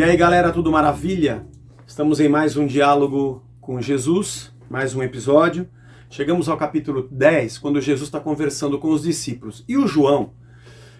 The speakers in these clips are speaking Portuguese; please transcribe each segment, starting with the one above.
E aí galera, tudo maravilha? Estamos em mais um diálogo com Jesus, mais um episódio. Chegamos ao capítulo 10, quando Jesus está conversando com os discípulos. E o João,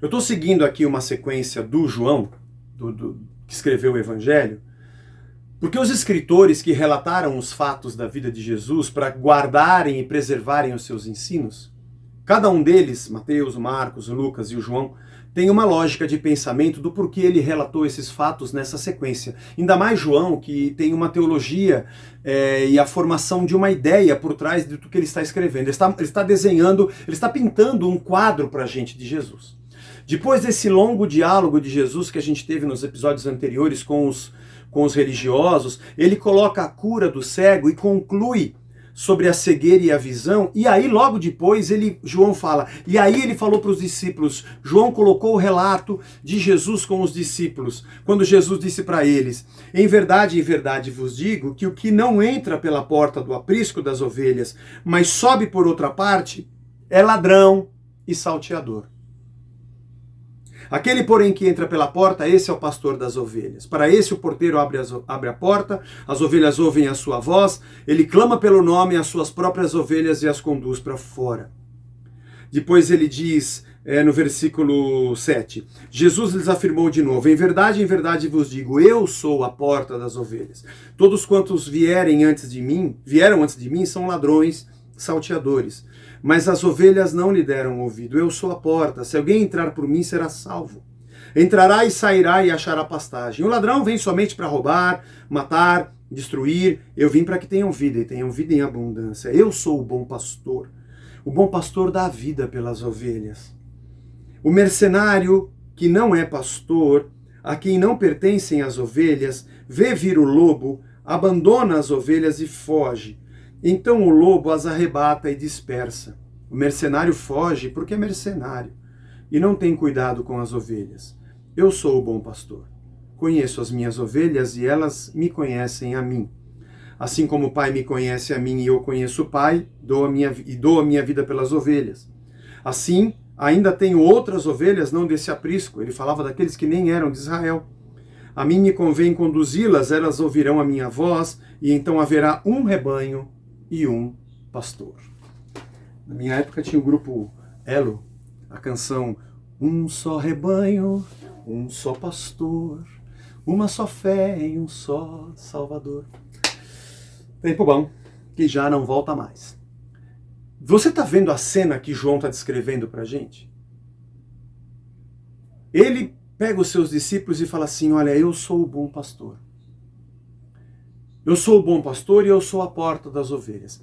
eu estou seguindo aqui uma sequência do João, que escreveu o Evangelho, porque os escritores que relataram os fatos da vida de Jesus para guardarem e preservarem os seus ensinos, cada um deles, Mateus, Marcos, Lucas e o João, tem uma lógica de pensamento do porquê ele relatou esses fatos nessa sequência. Ainda mais João, que tem uma teologia e a formação de uma ideia por trás de tudo que ele está escrevendo. Ele está desenhando, ele está pintando um quadro para a gente de Jesus. Depois desse longo diálogo de Jesus que a gente teve nos episódios anteriores com os religiosos, ele coloca a cura do cego e conclui sobre a cegueira e a visão, e aí logo depois João fala, e aí ele falou para os discípulos, João colocou o relato de Jesus com os discípulos, quando Jesus disse para eles, em verdade vos digo, que o que não entra pela porta do aprisco das ovelhas, mas sobe por outra parte, é ladrão e salteador. Aquele, porém, que entra pela porta, esse é o pastor das ovelhas. Para esse o porteiro abre a porta, as ovelhas ouvem a sua voz, ele clama pelo nome às suas próprias ovelhas e as conduz para fora. Depois ele diz, no versículo 7, Jesus lhes afirmou de novo, em verdade vos digo, eu sou a porta das ovelhas. Todos quantos vieram antes de mim, são ladrões, salteadores. Mas as ovelhas não lhe deram ouvido. Eu sou a porta. Se alguém entrar por mim, será salvo. Entrará e sairá e achará pastagem. O ladrão vem somente para roubar, matar, destruir. Eu vim para que tenham vida e tenham vida em abundância. Eu sou o bom pastor. O bom pastor dá vida pelas ovelhas. O mercenário, que não é pastor, a quem não pertencem as ovelhas, vê vir o lobo, abandona as ovelhas e foge. Então o lobo as arrebata e dispersa. O mercenário foge porque é mercenário e não tem cuidado com as ovelhas. Eu sou o bom pastor. Conheço as minhas ovelhas e elas me conhecem a mim. Assim como o Pai me conhece a mim e eu conheço o Pai, dou a minha vida pelas ovelhas. Assim, ainda tenho outras ovelhas, não desse aprisco. Ele falava daqueles que nem eram de Israel. A mim me convém conduzi-las, elas ouvirão a minha voz e então haverá um rebanho e um pastor. Na minha época tinha o grupo Elo, a canção Um só rebanho, um só pastor, uma só fé em um só Salvador. Tempo bom, que já não volta mais. Você está vendo a cena que João está descrevendo para a gente? Ele pega os seus discípulos e fala assim, olha, eu sou o bom pastor. Eu sou o bom pastor e eu sou a porta das ovelhas.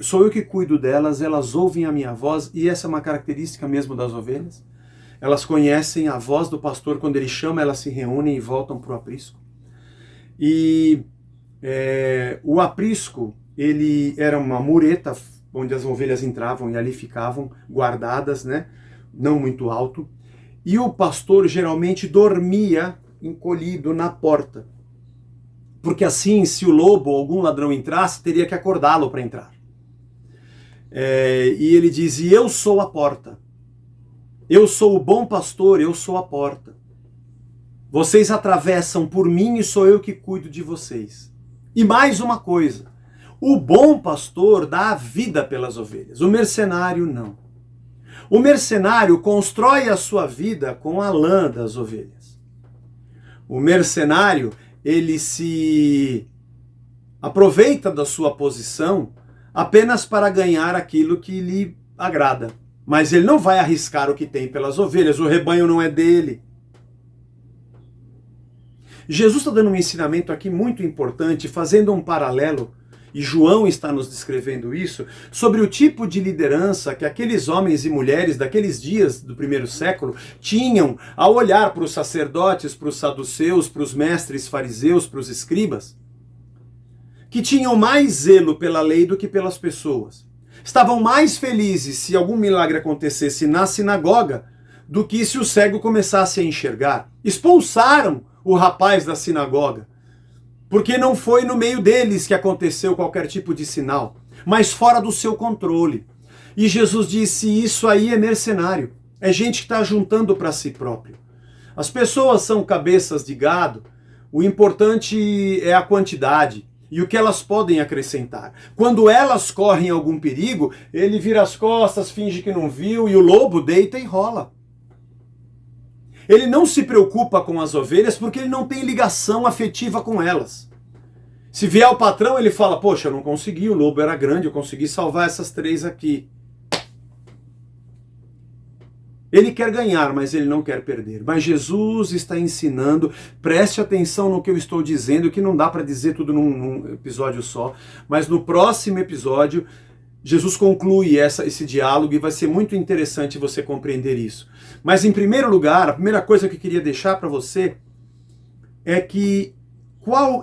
Sou eu que cuido delas, elas ouvem a minha voz, e essa é uma característica mesmo das ovelhas. Elas conhecem a voz do pastor, quando ele chama, elas se reúnem e voltam para o aprisco. E o aprisco, ele era uma mureta, onde as ovelhas entravam e ali ficavam guardadas, né? Não muito alto. E o pastor geralmente dormia encolhido na porta. Porque assim, se o lobo ou algum ladrão entrasse, teria que acordá-lo para entrar. E ele diz, e eu sou a porta. Eu sou o bom pastor, eu sou a porta. Vocês atravessam por mim e sou eu que cuido de vocês. E mais uma coisa, o bom pastor dá a vida pelas ovelhas, o mercenário não. O mercenário constrói a sua vida com a lã das ovelhas. O mercenário, ele se aproveita da sua posição apenas para ganhar aquilo que lhe agrada. Mas ele não vai arriscar o que tem pelas ovelhas, o rebanho não é dele. Jesus está dando um ensinamento aqui muito importante, fazendo um paralelo, e João está nos descrevendo isso, sobre o tipo de liderança que aqueles homens e mulheres daqueles dias do primeiro século tinham ao olhar para os sacerdotes, para os saduceus, para os mestres fariseus, para os escribas, que tinham mais zelo pela lei do que pelas pessoas. Estavam mais felizes se algum milagre acontecesse na sinagoga do que se o cego começasse a enxergar. Expulsaram o rapaz da sinagoga, porque não foi no meio deles que aconteceu qualquer tipo de sinal, mas fora do seu controle. E Jesus disse, isso aí é mercenário, é gente que está juntando para si próprio. As pessoas são cabeças de gado, O importante é a quantidade e o que elas podem acrescentar. Quando elas correm algum perigo, ele vira as costas, finge que não viu e o lobo deita e rola. Ele não se preocupa com as ovelhas porque ele não tem ligação afetiva com elas. Se vier o patrão, ele fala, poxa, eu não consegui, o lobo era grande, eu consegui salvar essas 3 aqui. Ele quer ganhar, mas ele não quer perder. Mas Jesus está ensinando, preste atenção no que eu estou dizendo, que não dá para dizer tudo num episódio só, mas no próximo episódio, Jesus conclui esse diálogo e vai ser muito interessante você compreender isso. Mas em primeiro lugar, a primeira coisa que eu queria deixar para você é que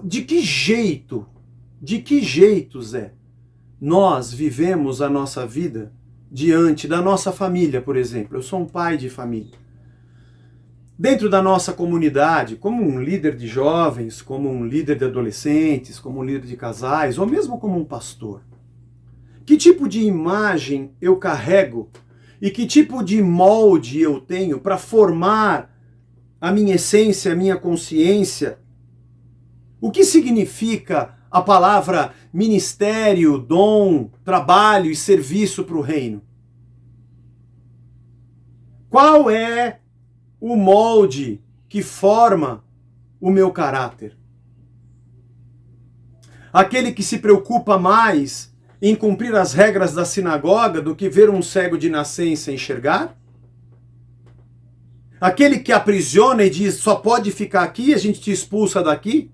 de que jeito, Zé, nós vivemos a nossa vida diante da nossa família, por exemplo. Eu sou um pai de família. Dentro da nossa comunidade, como um líder de jovens, como um líder de adolescentes, como um líder de casais, ou mesmo como um pastor. Que tipo de imagem eu carrego e que tipo de molde eu tenho para formar a minha essência, a minha consciência? O que significa a palavra ministério, dom, trabalho e serviço para o reino? Qual é o molde que forma o meu caráter? Aquele que se preocupa mais em cumprir as regras da sinagoga do que ver um cego de nascença enxergar? Aquele que aprisiona e diz, só pode ficar aqui, a gente te expulsa daqui?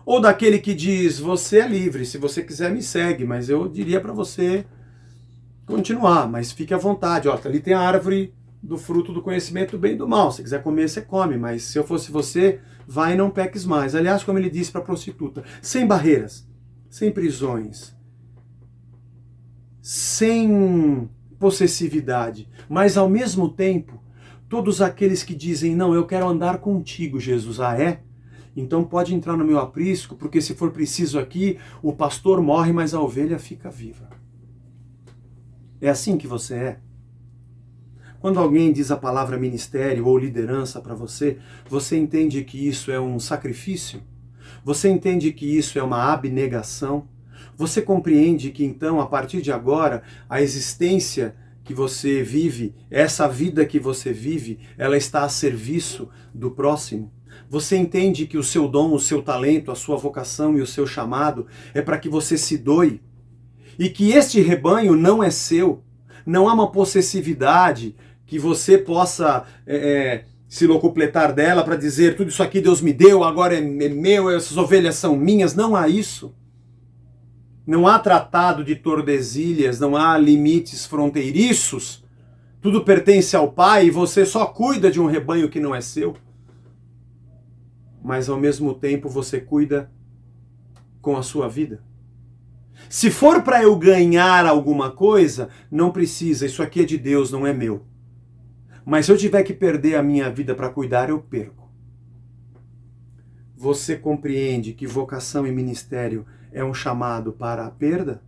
Ou daquele que diz, você é livre, se você quiser me segue, mas eu diria para você continuar, mas fique à vontade. Ó, ali tem a árvore do fruto do conhecimento do bem e do mal, se quiser comer, você come, mas se eu fosse você, vai e não peques mais. Aliás, como ele disse para a prostituta, sem barreiras, sem prisões, sem possessividade, mas ao mesmo tempo, todos aqueles que dizem, não, eu quero andar contigo, Jesus, então pode entrar no meu aprisco, porque se for preciso aqui, o pastor morre, mas a ovelha fica viva. É assim que você é? Quando alguém diz a palavra ministério ou liderança para você, você entende que isso é um sacrifício? Você entende que isso é uma abnegação? Você compreende que então, a partir de agora, a existência que você vive, essa vida que você vive, ela está a serviço do próximo? Você entende que o seu dom, o seu talento, a sua vocação e o seu chamado é para que você se doe? E que este rebanho não é seu, não há uma possessividade que você possa se locupletar dela para dizer tudo isso aqui Deus me deu, agora é meu, essas ovelhas são minhas. Não há isso. Não há tratado de Tordesilhas, não há limites fronteiriços. Tudo pertence ao Pai e você só cuida de um rebanho que não é seu. Mas ao mesmo tempo você cuida com a sua vida. Se for para eu ganhar alguma coisa, não precisa, isso aqui é de Deus, não é meu. Mas se eu tiver que perder a minha vida para cuidar, eu perco. Você compreende que vocação e ministério é um chamado para a perda?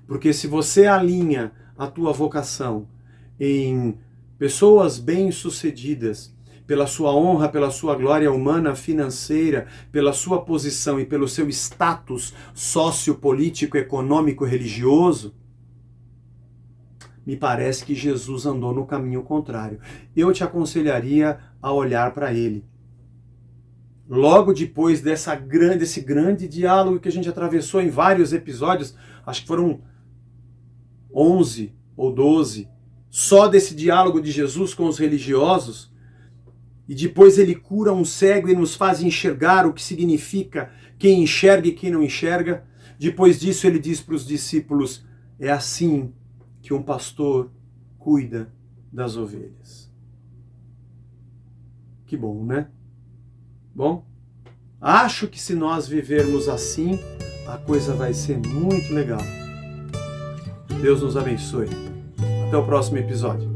Porque se você alinha a tua vocação em pessoas bem-sucedidas, pela sua honra, pela sua glória humana, financeira, pela sua posição e pelo seu status sociopolítico, econômico, religioso, me parece que Jesus andou no caminho contrário. Eu te aconselharia a olhar para ele. Logo depois desse grande diálogo que a gente atravessou em vários episódios, acho que foram 11 ou 12, só desse diálogo de Jesus com os religiosos, e depois ele cura um cego e nos faz enxergar o que significa quem enxerga e quem não enxerga. Depois disso ele diz para os discípulos, é assim que um pastor cuida das ovelhas. Que bom, né? Bom, acho que se nós vivermos assim, a coisa vai ser muito legal. Deus nos abençoe. Até o próximo episódio.